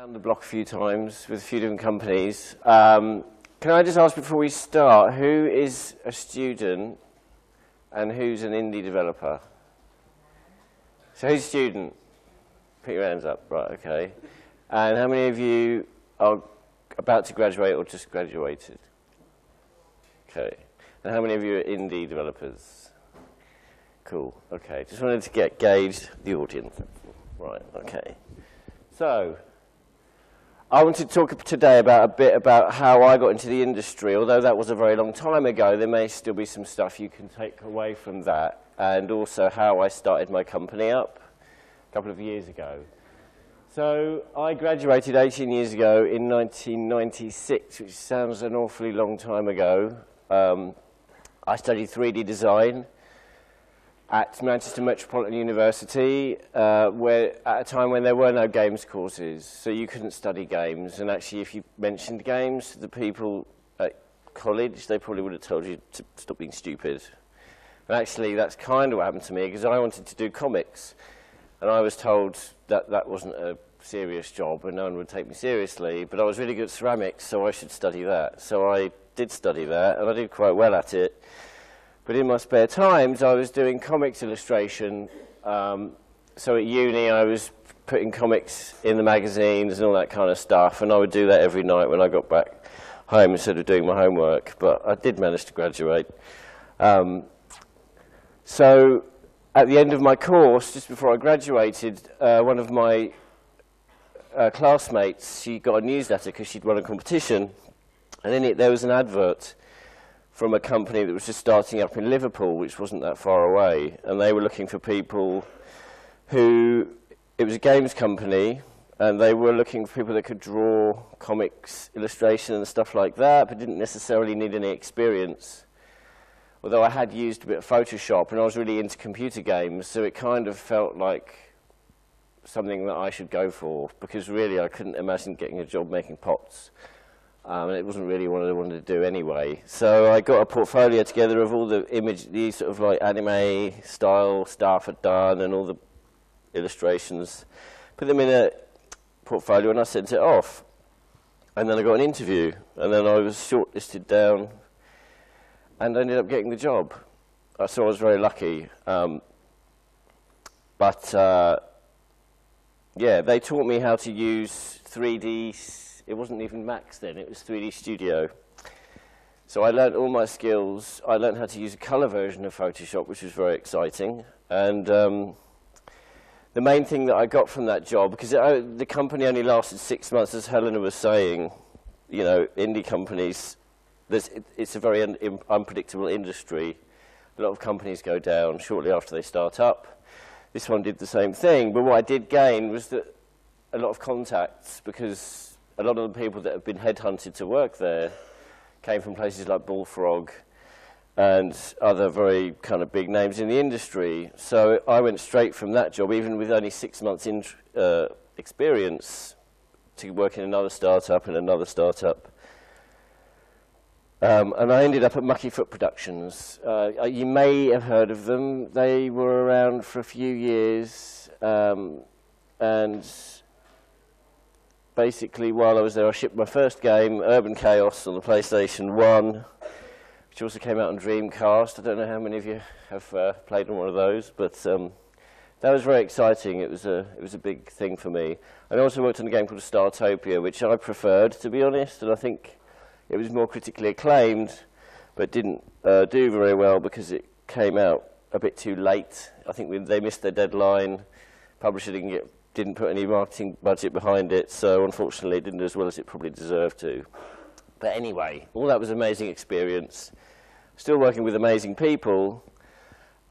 around the block a few times with a few different companies. Can I just ask before we start, who is a student and who's an indie developer? So who's a student? Put your hands up. Right, okay. And how many of you are about to graduate or just graduated? Okay. And how many of you are indie developers? Cool, okay. Just wanted to gauge the audience. Right, okay. So, I want to talk today a bit about how I got into the industry. Although that was a very long time ago, there may still be some stuff you can take away from that. And also how I started my company up a couple of years ago. So, I graduated 18 years ago in 1996, which sounds an awfully long time ago. I studied 3D design at Manchester Metropolitan University, where at a time when there were no games courses, so you couldn't study games. And actually, if you mentioned games to the people at college, they probably would have told you to stop being stupid. And actually, that's kind of what happened to me, because I wanted to do comics. And I was told that that wasn't a serious job, and no one would take me seriously. But I was really good at ceramics, so I should study that. So I did study that, and I did quite well at it. But in my spare times, I was doing comics illustration. So at uni, I was putting comics in the magazines and all that kind of stuff, and I would do that every night when I got back home instead of doing my homework. But I did manage to graduate. So at the end of my course, just before I graduated, one of my classmates, she got a newsletter because she'd won a competition, and in it there was an advert from a company that was just starting up in Liverpool, which wasn't that far away, and they were looking for people who, it was a games company, and they were looking for people that could draw comics, illustration and stuff like that, but didn't necessarily need any experience. Although I had used a bit of Photoshop, and I was really into computer games, so it kind of felt like something that I should go for, because really I couldn't imagine getting a job making pots. And it wasn't really what I wanted to do anyway. So I got a portfolio together of all the sort of like anime style stuff I'd done and all the illustrations. Put them in a portfolio and I sent it off. And then I got an interview. And then I was shortlisted down and I ended up getting the job. So I was very lucky. Yeah, they taught me how to use 3D. It wasn't even Max then, it was 3D Studio. So I learned all my skills. I learned how to use a color version of Photoshop, which was very exciting. And the main thing that I got from that job, because the company only lasted 6 months, as Helena was saying, you know, indie companies, it's a very unpredictable industry. A lot of companies go down shortly after they start up. This one did the same thing, but what I did gain was that a lot of contacts, because a lot of the people that have been headhunted to work there came from places like Bullfrog and other very kind of big names in the industry. So I went straight from that job, even with only 6 months experience, to work in another startup and another startup. And I ended up at Mucky Foot Productions. You may have heard of them. They were around for a few years, and basically, while I was there, I shipped my first game, Urban Chaos, on the PlayStation 1, which also came out on Dreamcast. I don't know how many of you have played on one of those, but that was very exciting. It was a big thing for me. And I also worked on a game called Startopia, which I preferred, to be honest, and I think it was more critically acclaimed, but didn't do very well because it came out a bit too late. I think they missed their deadline. Publisher didn't put any marketing budget behind it, so unfortunately it didn't do as well as it probably deserved to. But anyway, all that was an amazing experience. Still working with amazing people.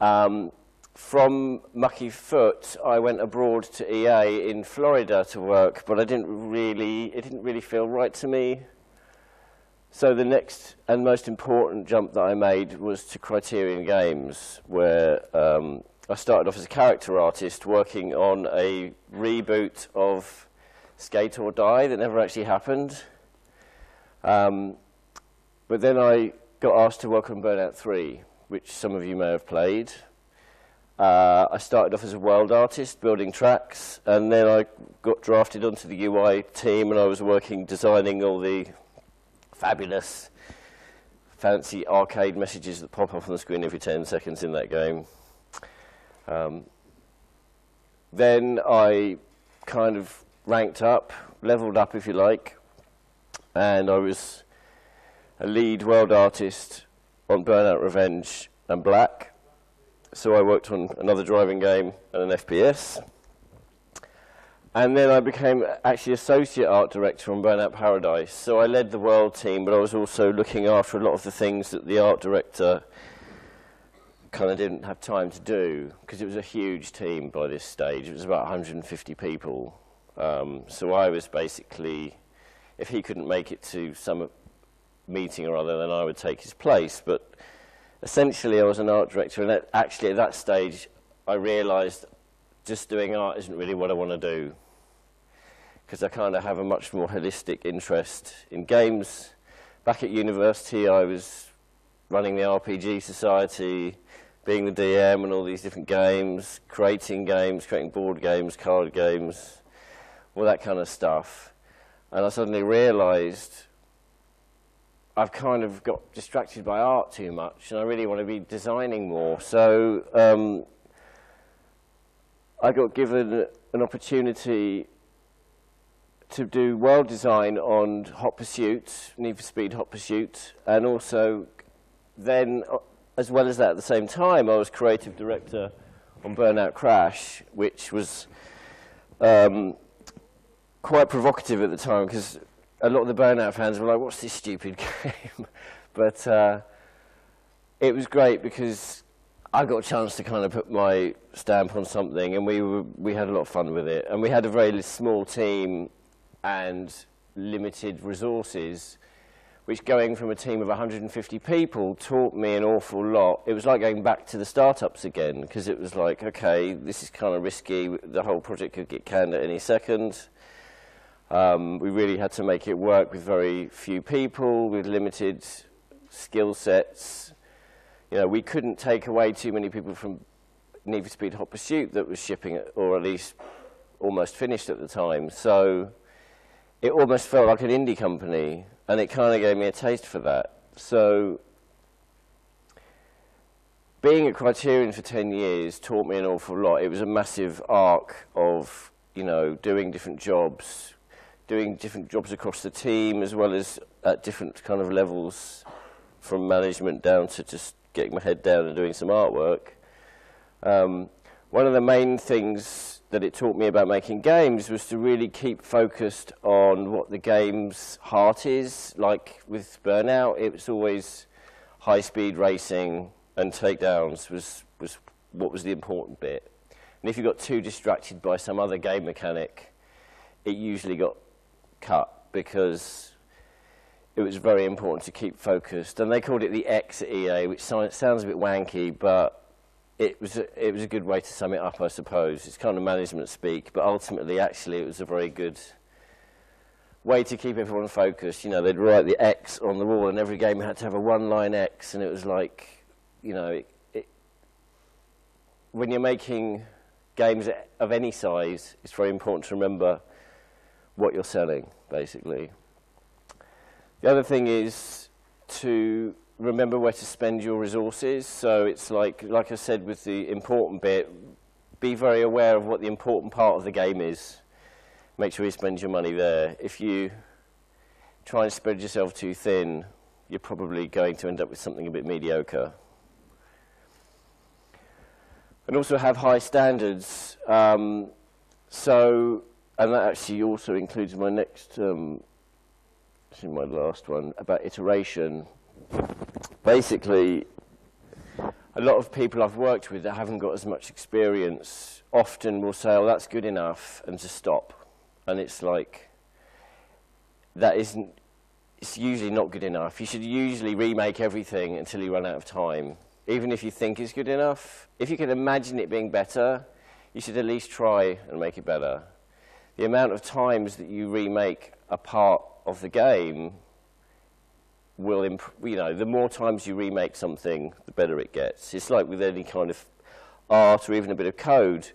From Mucky Foot, I went abroad to EA in Florida to work, but it didn't really feel right to me. So the next and most important jump that I made was to Criterion Games, where I started off as a character artist working on a reboot of Skate or Die that never actually happened. But then I got asked to work on Burnout 3, which some of you may have played. I started off as a world artist, building tracks, and then I got drafted onto the UI team, and I was designing all the fabulous, fancy arcade messages that pop up on the screen every 10 seconds in that game. Then I kind of ranked up, leveled up if you like, and I was a lead world artist on Burnout, Revenge and Black. So I worked on another driving game and an FPS. And then I became actually associate art director on Burnout Paradise. So I led the world team, but I was also looking after a lot of the things that the art director kind of didn't have time to do, because it was a huge team by this stage. It was about 150 people. So I was basically, if he couldn't make it to some meeting or other, then I would take his place. But essentially, I was an art director, and actually at that stage, I realized just doing art isn't really what I want to do, because I kind of have a much more holistic interest in games. Back at university, I was running the RPG Society, being the DM and all these different games, creating board games, card games, all that kind of stuff. And I suddenly realized I've kind of got distracted by art too much, and I really want to be designing more. So I got given an opportunity to do world design on Hot Pursuit, Need for Speed Hot Pursuit, and also then, as well as that, at the same time, I was creative director on Burnout Crash, which was quite provocative at the time, because a lot of the Burnout fans were like, what's this stupid game? But it was great because I got a chance to kind of put my stamp on something, and we had a lot of fun with it. And we had a very small team and limited resources, which, going from a team of 150 people, taught me an awful lot. It was like going back to the startups again, because it was like, okay, this is kind of risky. The whole project could get canned at any second. We really had to make it work with very few people, with limited skill sets. You know, we couldn't take away too many people from Need for Speed Hot Pursuit that was shipping, or at least almost finished at the time. So it almost felt like an indie company, and it kind of gave me a taste for that. So being at Criterion for 10 years taught me an awful lot. It was a massive arc of, you know, doing different jobs across the team, as well as at different kind of levels, from management down to just getting my head down and doing some artwork. One of the main things that it taught me about making games was to really keep focused on what the game's heart is. Like with Burnout, it was always high-speed racing, and takedowns was what was the important bit. And if you got too distracted by some other game mechanic, it usually got cut, because it was very important to keep focused. And they called it the X at EA, which sounds a bit wanky, but it was a good way to sum it up, I suppose. It's kind of management speak, but ultimately, actually, it was a very good way to keep everyone focused. You know, they'd write the X on the wall, and every game had to have a one-line X, and it was like, you know, when you're making games of any size, it's very important to remember what you're selling, basically. The other thing is to remember where to spend your resources. So it's like I said with the important bit, be very aware of what the important part of the game is. Make sure you spend your money there. If you try and spread yourself too thin, you're probably going to end up with something a bit mediocre. And also have high standards. And that actually also includes my next, this is my last one, about iteration. Basically, a lot of people I've worked with that haven't got as much experience often will say, oh, that's good enough, and just stop. And it's like, it's usually not good enough. You should usually remake everything until you run out of time. Even if you think it's good enough, if you can imagine it being better, you should at least try and make it better. The amount of times that you remake a part of the game will improve. You know, the more times you remake something, the better it gets. It's like with any kind of art or even a bit of code.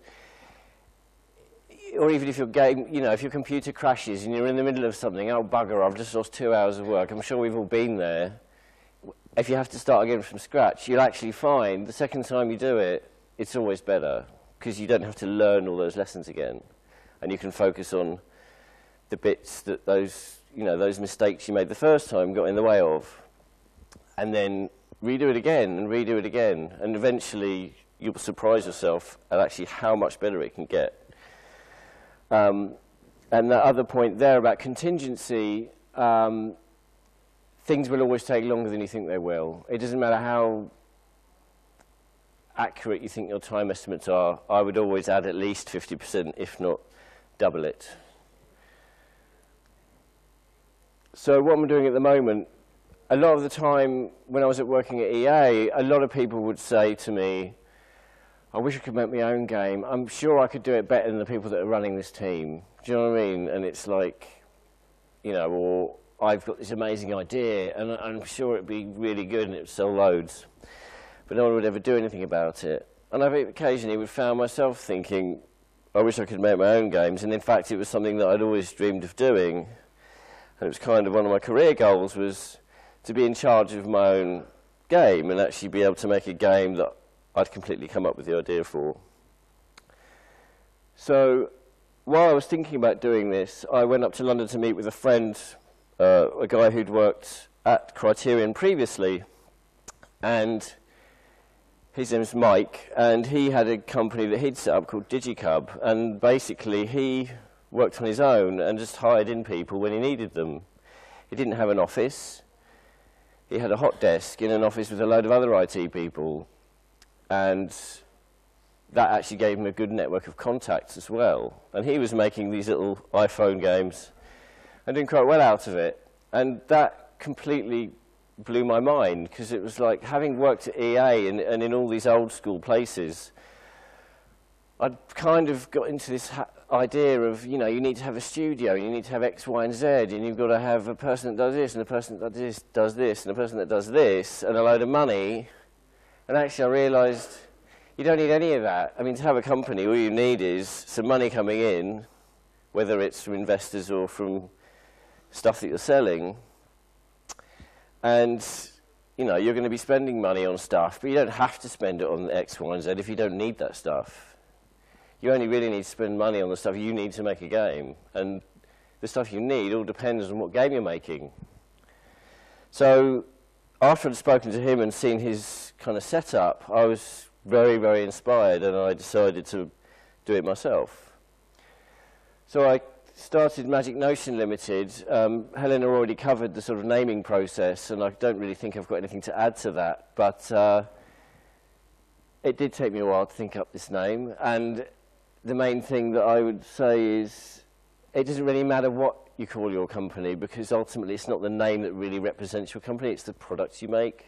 Or even if your game, you know, if your computer crashes and you're in the middle of something, oh bugger, I've just lost 2 hours of work. I'm sure we've all been there. If you have to start again from scratch, you'll actually find the second time you do it, it's always better because you don't have to learn all those lessons again, and you can focus on the bits that those mistakes you made the first time got in the way of, and then redo it again and redo it again, and eventually you'll surprise yourself at actually how much better it can get. And the other point there about contingency, things will always take longer than you think they will. It doesn't matter how accurate you think your time estimates are. I would always add at least 50%, if not double it. So what I'm doing at the moment, a lot of the time when I was working at EA, a lot of people would say to me, I wish I could make my own game. I'm sure I could do it better than the people that are running this team. Do you know what I mean? And it's like, you know, or I've got this amazing idea, and I'm sure it'd be really good and it would sell loads. But no one would ever do anything about it. And I've occasionally would found myself thinking, I wish I could make my own games. And in fact, it was something that I'd always dreamed of doing. And it was kind of one of my career goals was to be in charge of my own game and actually be able to make a game that I'd completely come up with the idea for. So while I was thinking about doing this, I went up to London to meet with a friend, a guy who'd worked at Criterion previously, and his name's Mike, and he had a company that he'd set up called DigiCub, and basically he worked on his own and just hired in people when he needed them. He didn't have an office. He had a hot desk in an office with a load of other IT people. And that actually gave him a good network of contacts as well. And he was making these little iPhone games and doing quite well out of it. And that completely blew my mind, because it was like, having worked at EA and in all these old school places, I'd kind of got into this idea of, you know, you need to have a studio, you need to have X, Y, and Z, and you've got to have a person that does this, and a person that does this, and a person that does this, and a load of money. And actually I realized you don't need any of that. I mean, to have a company, all you need is some money coming in, whether it's from investors or from stuff that you're selling. And, you know, you're going to be spending money on stuff, but you don't have to spend it on X, Y, and Z if you don't need that stuff. You only really need to spend money on the stuff you need to make a game. And the stuff you need all depends on what game you're making. So after I'd spoken to him and seen his kind of setup, I was very, very inspired, and I decided to do it myself. So I started Magic Notion Limited. Helena already covered the sort of naming process, and I don't really think I've got anything to add to that. But it did take me a while to think up this name. And the main thing that I would say is it doesn't really matter what you call your company, because ultimately it's not the name that really represents your company, it's the products you make.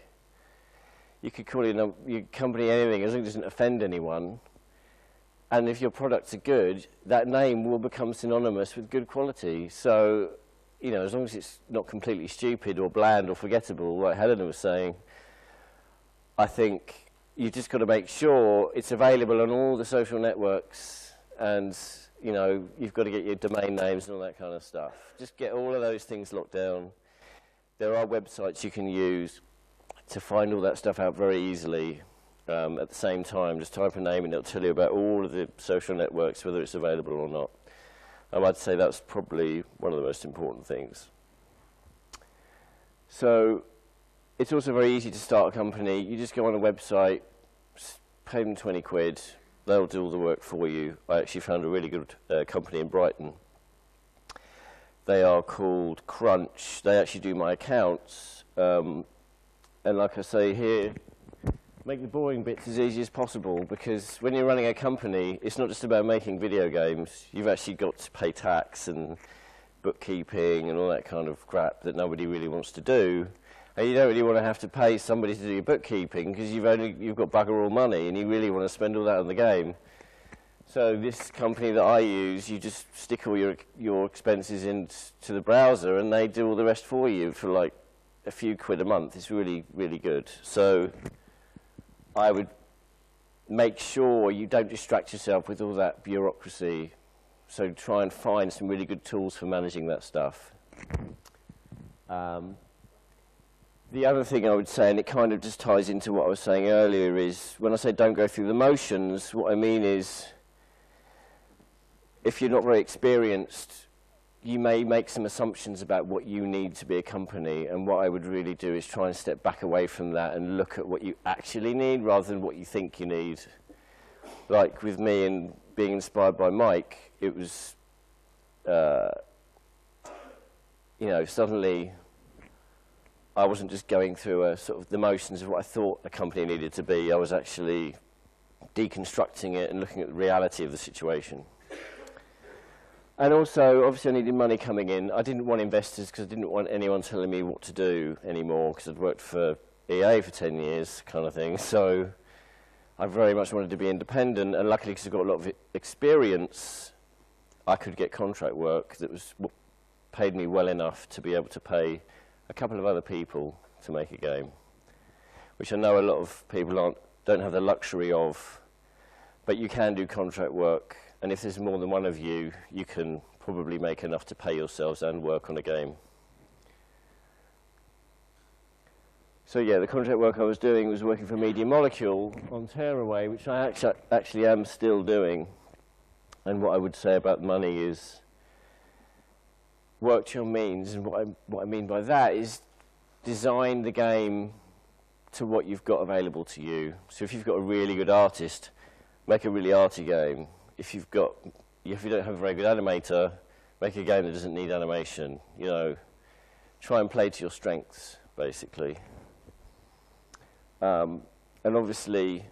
You could call your company anything as long as it doesn't offend anyone. And if your products are good, that name will become synonymous with good quality. So, you know, as long as it's not completely stupid or bland or forgettable, like Helena was saying, I think you've just got to make sure it's available on all the social networks, and you know, you've got to get your domain names and all that kind of stuff. Just get all of those things locked down. There are websites you can use to find all that stuff out very easily. At the same time, just type a name and it'll tell you about all of the social networks, whether it's available or not. I'd say that's probably one of the most important things. So it's also very easy to start a company. You just go on a website, pay them 20 quid, they'll do all the work for you. I actually found a really good company in Brighton. They are called Crunch. They actually do my accounts. And like I say here, make the boring bits as easy as possible, because when you're running a company, it's not just about making video games. You've actually got to pay tax and bookkeeping and all that kind of crap that nobody really wants to do. And you don't really want to have to pay somebody to do your bookkeeping, because you've got bugger all money and you really want to spend all that on the game. So this company that I use, you just stick all your expenses into the browser and they do all the rest for you for like a few quid a month. It's really, really good. So I would make sure you don't distract yourself with all that bureaucracy. So try and find some really good tools for managing that stuff. The other thing I would say, and it kind of just ties into what I was saying earlier, is when I say don't go through the motions, what I mean is if you're not very experienced, you may make some assumptions about what you need to be a company, and what I would really do is try and step back away from that and look at what you actually need rather than what you think you need. Like with me and being inspired by Mike, it was, you know, suddenly I wasn't just going through a sort of the motions of what I thought a company needed to be. I was actually deconstructing it and looking at the reality of the situation. And also, obviously, I needed money coming in. I didn't want investors because I didn't want anyone telling me what to do anymore, because I'd worked for EA for 10 years, kind of thing. So I very much wanted to be independent, and luckily, because I got a lot of experience, I could get contract work that was paid me well enough to be able to pay a couple of other people to make a game, which I know a lot of people don't have the luxury of, but you can do contract work, and if there's more than one of you, you can probably make enough to pay yourselves and work on a game. So yeah, the contract work I was doing was working for Media Molecule on Tearaway, which I actually am still doing. And what I would say about money is work to your means, and what I mean by that is design the game to what you've got available to you. So if you've got a really good artist, make a really arty game. If you don't have a very good animator, make a game that doesn't need animation. You know, try and play to your strengths, basically. And obviously,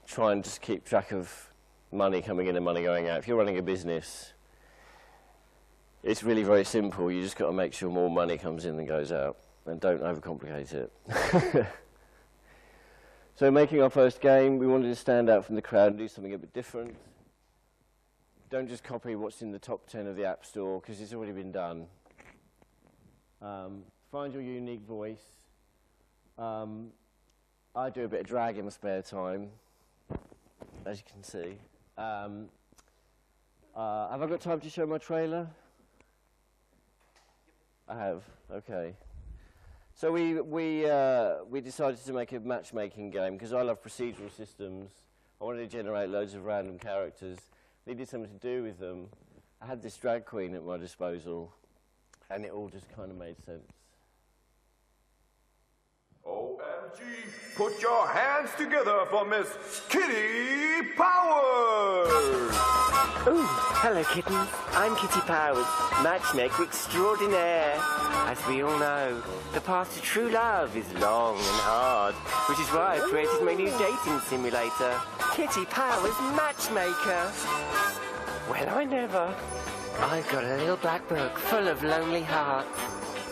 try and just keep track of money coming in and money going out. If you're running a business, it's really very simple. You just got to make sure more money comes in than goes out, and don't overcomplicate it. So making our first game, we wanted to stand out from the crowd and do something a bit different. Don't just copy what's in the top 10 of the App Store, because it's already been done. Find your unique voice. I do a bit of drag in my spare time, as you can see. Have I got time to show my trailer? I have, okay. So we decided to make a matchmaking game, because I love procedural systems. I wanted to generate loads of random characters. Needed something to do with them. I had this drag queen at my disposal, and it all just kind of made sense. OMG, put your hands together for Miss Kitty Powers! Ooh, hello kittens. I'm Kitty Powers, matchmaker extraordinaire. As we all know, the path to true love is long and hard, which is why I've created my new dating simulator, Kitty Powers Matchmaker. Well, I never. I've got a little black book full of lonely hearts,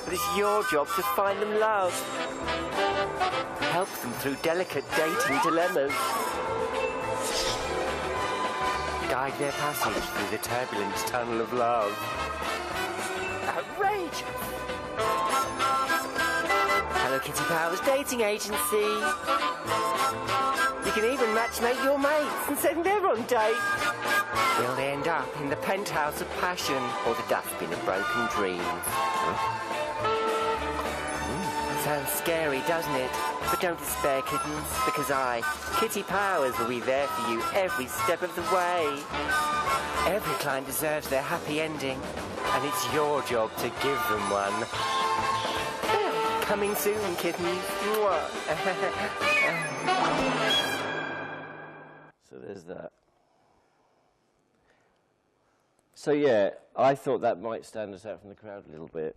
but it's your job to find them love. Help them through delicate dating dilemmas. Guide their passage through the turbulent tunnel of love. Outrageous! Hello Kitty Powers Dating Agency. You can even matchmake your mates and send them on dates. Will they end up in the penthouse of passion or the dustbin of broken dreams? Sounds scary, doesn't it? But don't despair, kittens, because I, Kitty Powers, will be there for you every step of the way. Every client deserves their happy ending, and it's your job to give them one. Coming soon, kittens. So there's that. So yeah, I thought that might stand us out from the crowd a little bit.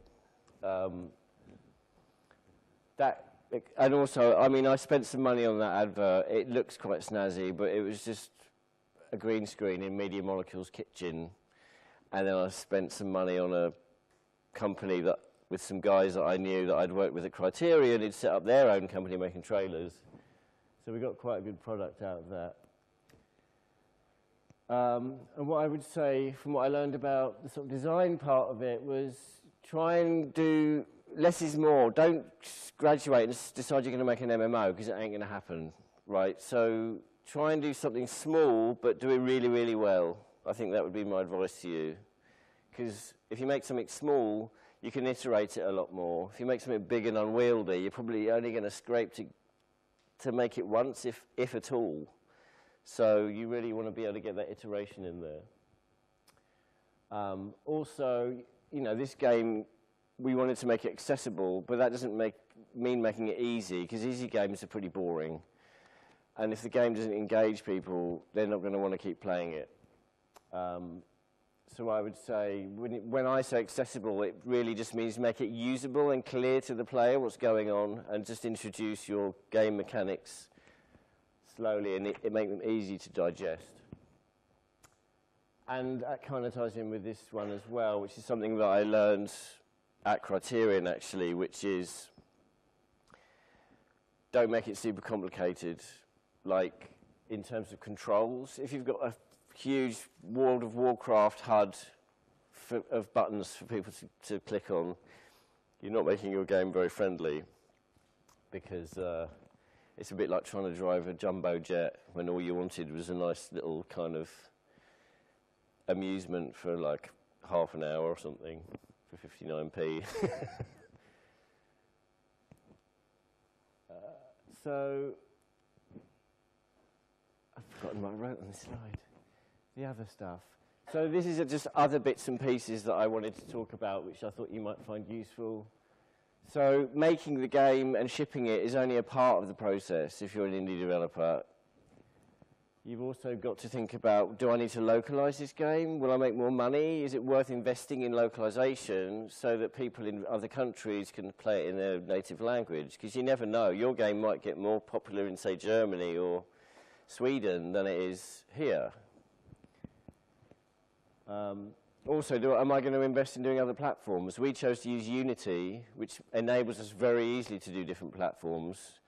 And also, I mean, I spent some money on that advert. It looks quite snazzy, but it was just a green screen in Media Molecule's kitchen. And then I spent some money on a company with some guys that I knew that I'd worked with at Criterion. They'd set up their own company making trailers. So we got quite a good product out of that. And what I would say, from what I learned about the sort of design part of it, was try and do less is more. Don't graduate and decide you're going to make an MMO, because it ain't going to happen, right? So try and do something small, but do it really, really well. I think that would be my advice to you. Because if you make something small, you can iterate it a lot more. If you make something big and unwieldy, you're probably only going to scrape to make it once, if at all. So you really want to be able to get that iteration in there. Also, you know, this game, we wanted to make it accessible, but that doesn't mean making it easy, because easy games are pretty boring. And if the game doesn't engage people, they're not going to want to keep playing it. So I would say, when I say accessible, it really just means make it usable and clear to the player what's going on, and just introduce your game mechanics slowly, and it make them easy to digest. And that kind of ties in with this one as well, which is something that I learned at Criterion, actually, which is don't make it super complicated, like in terms of controls. If you've got a huge World of Warcraft HUD of buttons for people to click on, you're not making your game very friendly, because it's a bit like trying to drive a jumbo jet when all you wanted was a nice little kind of amusement for like half an hour or something for 59p. So, I've forgotten what I wrote on this slide. The other stuff. So this is just other bits and pieces that I wanted to talk about, which I thought you might find useful. So making the game and shipping it is only a part of the process if you're an indie developer. You've also got to think about, do I need to localize this game? Will I make more money? Is it worth investing in localization so that people in other countries can play it in their native language? Because you never know. Your game might get more popular in, say, Germany or Sweden than it is here. Also, am I going to invest in doing other platforms? We chose to use Unity, which enables us very easily to do different platforms.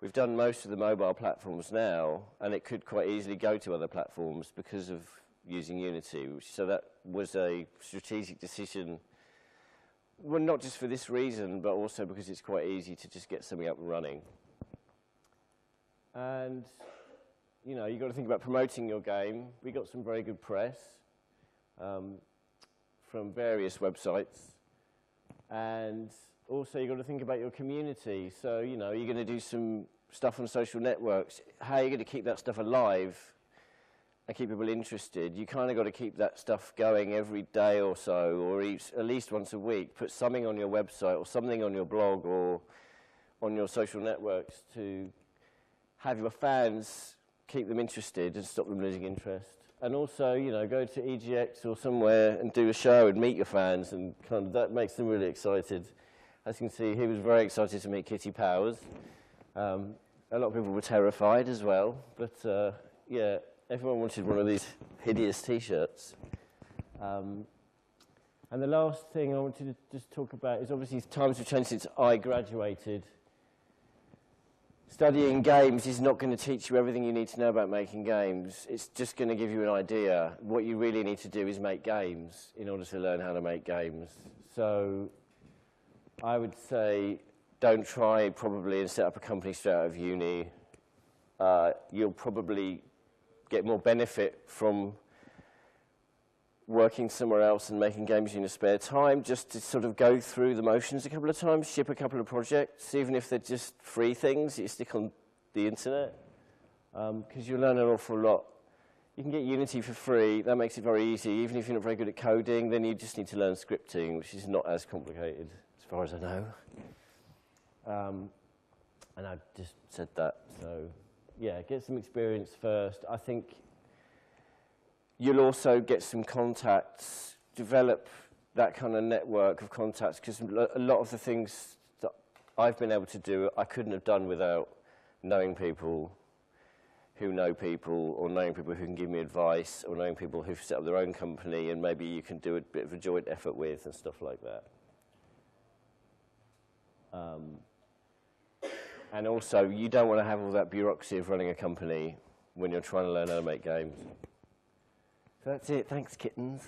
We've done most of the mobile platforms now, and it could quite easily go to other platforms because of using Unity. So that was a strategic decision, well, not just for this reason, but also because it's quite easy to just get something up and running. And, you know, you've got to think about promoting your game. We got some very good press from various websites. And also, you've got to think about your community. So, you know, you're going to do some stuff on social networks. How are you going to keep that stuff alive and keep people interested? You kind of got to keep that stuff going every day or so, or at least once a week. Put something on your website or something on your blog or on your social networks to have your fans, keep them interested and stop them losing interest. And also, you know, go to EGX or somewhere and do a show and meet your fans, and kind of that makes them really excited. As you can see, he was very excited to meet Kitty Powers. A lot of people were terrified as well, but yeah, everyone wanted one of these hideous T-shirts. And the last thing I wanted to just talk about is obviously times have changed since I graduated. Studying games is not going to teach you everything you need to know about making games. It's just going to give you an idea. What you really need to do is make games in order to learn how to make games. So I would say don't try probably and set up a company straight out of uni. You'll probably get more benefit from working somewhere else and making games in your spare time, just to sort of go through the motions a couple of times, ship a couple of projects, even if they're just free things that you stick on the internet, because you'll learn an awful lot. You can get Unity for free. That makes it very easy. Even if you're not very good at coding, then you just need to learn scripting, which is not as complicated, as far as I know. And I've just said that, so yeah, get some experience first. I think you'll also get some contacts, develop that kind of network of contacts, because a lot of the things that I've been able to do, I couldn't have done without knowing people who know people, or knowing people who can give me advice, or knowing people who've set up their own company and maybe you can do a bit of a joint effort with and stuff like that. And also, you don't want to have all that bureaucracy of running a company when you're trying to learn how to make games. So that's it. Thanks, kittens.